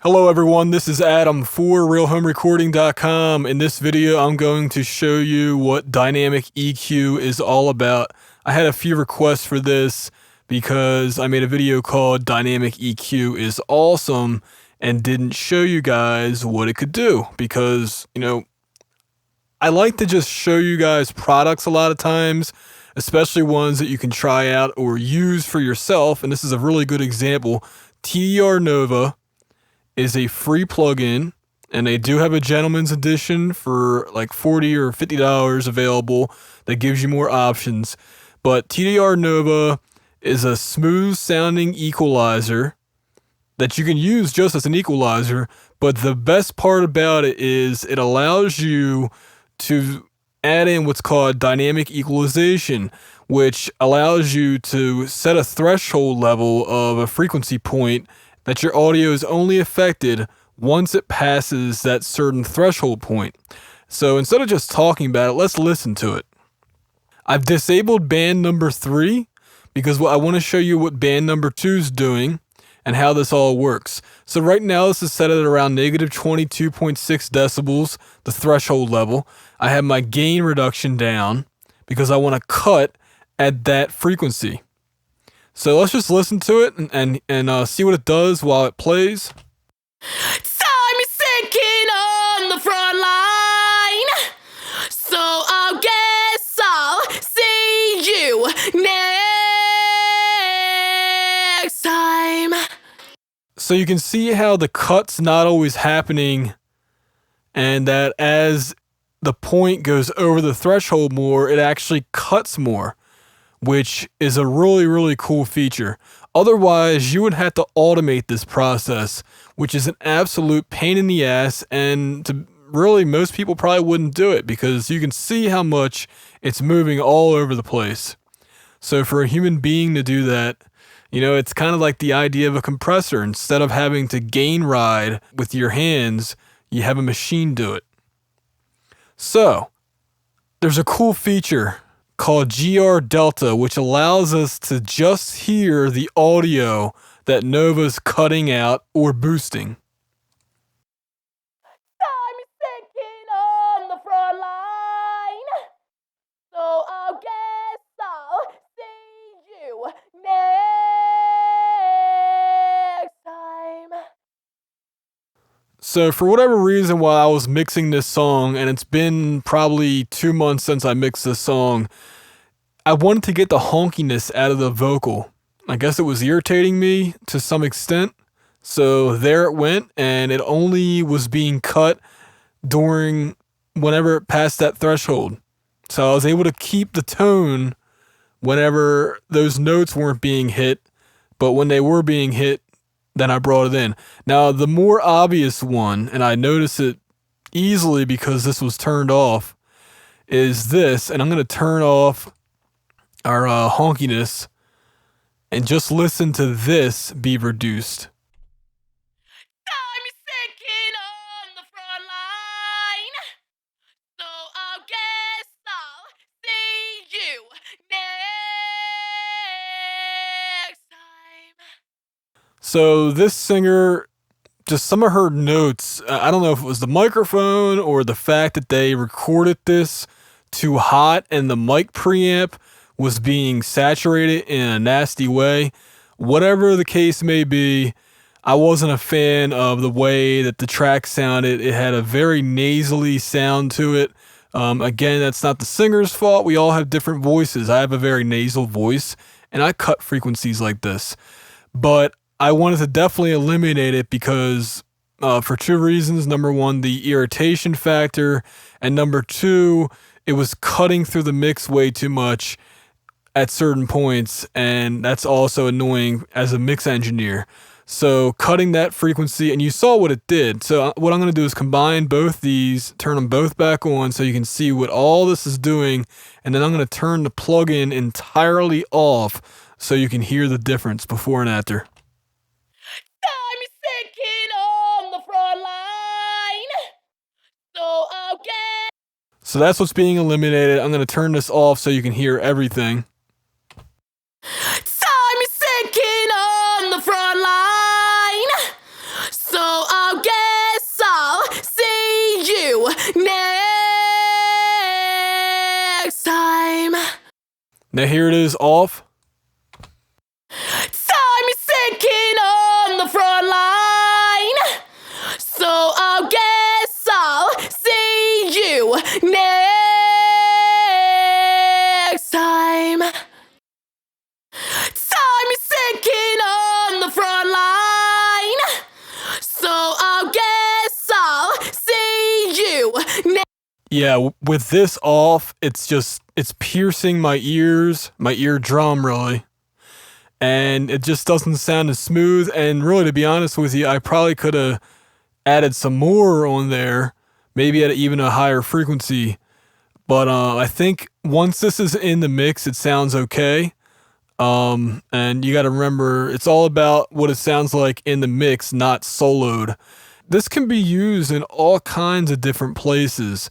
Hello everyone, this is Adam for RealHomeRecording.com. In this video, I'm going to show you what dynamic EQ is all about. I had a few requests for this because I made a video called Dynamic EQ is Awesome and didn't show you guys what it could do because, I like to just show you guys products a lot of times, especially ones that you can try out or use for yourself, and this is a really good example. TDR Nova is a free plugin, and they do have a gentleman's edition for like $40 or $50 available that gives you more options. But TDR Nova is a smooth sounding equalizer that you can use just as an equalizer, but the best part about it is it allows you to add in what's called dynamic equalization, which allows you to set a threshold level of a frequency point that your audio is only affected once it passes that certain threshold point. So instead of just talking about it, let's listen to it. I've disabled band number 3 because I want to show you what band number 2 is doing and how this all works. So right now this is set at around negative 22.6 decibels, the threshold level. I have my gain reduction down because I want to cut at that frequency. So let's just listen to it and see what it does while it plays. Time is sinking on the front line, so I guess I'll see you next time. So you can see how the cut's not always happening, and that as the point goes over the threshold more, it actually cuts more, which is a really, really cool feature. Otherwise, you would have to automate this process, which is an absolute pain in the ass, and most people probably wouldn't do it because you can see how much it's moving all over the place. So for a human being to do that, it's kind of like the idea of a compressor. Instead of having to gain ride with your hands, you have a machine do it. So there's a cool feature called GR Delta, which allows us to just hear the audio that Nova's cutting out or boosting. Time is sinking on the front line, so I guess I'll see you next time. So for whatever reason, while I was mixing this song, and it's been probably 2 months since I mixed this song, I wanted to get the honkiness out of the vocal. I guess it was irritating me to some extent. So there it went, and it only was being cut during whenever it passed that threshold. So I was able to keep the tone whenever those notes weren't being hit, but when they were being hit, then I brought it in. Now, the more obvious one, and I noticed it easily because this was turned off, is this, and I'm going to turn off our honkiness and just listen to this be reduced. Time is sinking on the front line, so I guess I'll see you next time. So this singer, just some of her notes, I don't know if it was the microphone or the fact that they recorded this too hot and the mic preamp was being saturated in a nasty way. Whatever the case may be, I wasn't a fan of the way that the track sounded. It had a very nasally sound to it. Again, that's not the singer's fault. We all have different voices. I have a very nasal voice, and I cut frequencies like this. But I wanted to definitely eliminate it because for 2 reasons. Number 1, the irritation factor, and number 2, it was cutting through the mix way too much at certain points, and that's also annoying as a mix engineer. So cutting that frequency, and you saw what it did. So what I'm going to do is combine both these, turn them both back on so you can see what all this is doing, and then I'm going to turn the plugin entirely off so you can hear the difference before and after. Time is sinking on the front line, so I'll get. So that's what's being eliminated. I'm going to turn this off so you can hear everything. Time is sinking on the front line, so Now here it is off. Time is sinking on the front line, so I guess I'll see you next time. Time is sinking on the front line, so I guess I'll see you next. Yeah, with this off, it's piercing my ears, my eardrum really. And it just doesn't sound as smooth. And really, to be honest with you, I probably could have added some more on there, maybe at even a higher frequency. But I think once this is in the mix, it sounds okay. And you got to remember, it's all about what it sounds like in the mix, not soloed. This can be used in all kinds of different places.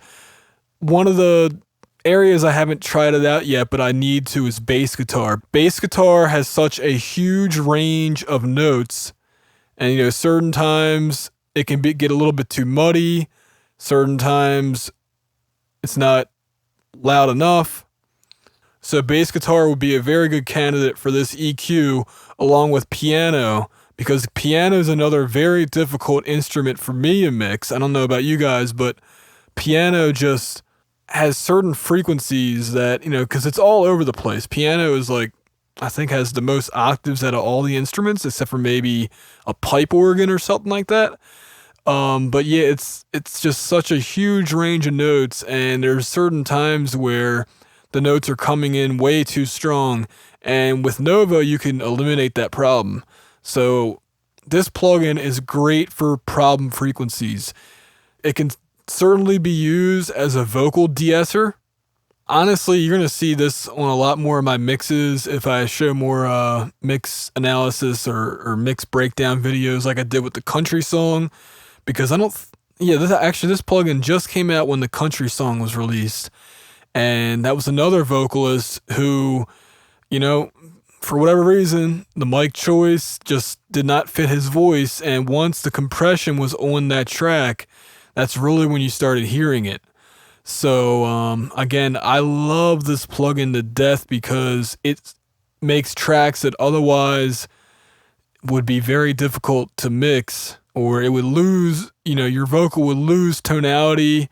One of the areas I haven't tried it out yet, but I need to, is bass guitar. Bass guitar has such a huge range of notes, and certain times it can get a little bit too muddy. Certain times it's not loud enough. So bass guitar would be a very good candidate for this EQ, along with piano, because piano is another very difficult instrument for me to mix. I don't know about you guys, but piano just has certain frequencies that, because it's all over the place. Piano is I think has the most octaves out of all the instruments, except for maybe a pipe organ or something like that. But yeah, it's just such a huge range of notes, and there's certain times where the notes are coming in way too strong. And with Nova, you can eliminate that problem. So this plugin is great for problem frequencies. It can certainly be used as a vocal de-esser. Honestly, you're going to see this on a lot more of my mixes if I show more mix analysis or mix breakdown videos like I did with the country song, because this plugin just came out when the country song was released, and that was another vocalist who, for whatever reason, the mic choice just did not fit his voice, and once the compression was on that track, that's really when you started hearing it. So, again, I love this plugin to death because it makes tracks that otherwise would be very difficult to mix, or it would lose, your vocal would lose tonality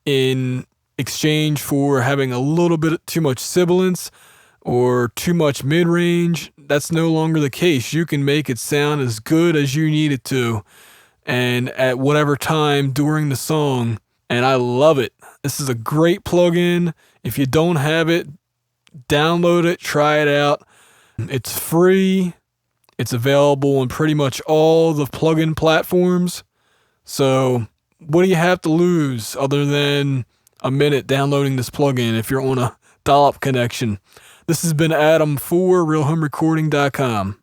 in exchange for having a little bit too much sibilance or too much mid-range. That's no longer the case. You can make it sound as good as you need it to, and at whatever time during the song, and I love it. This is a great plugin. If you don't have it, download it, try it out. It's free. It's available on pretty much all the plugin platforms. So what do you have to lose other than a minute downloading this plugin if you're on a dial-up connection? This has been Adam for RealHomeRecording.com.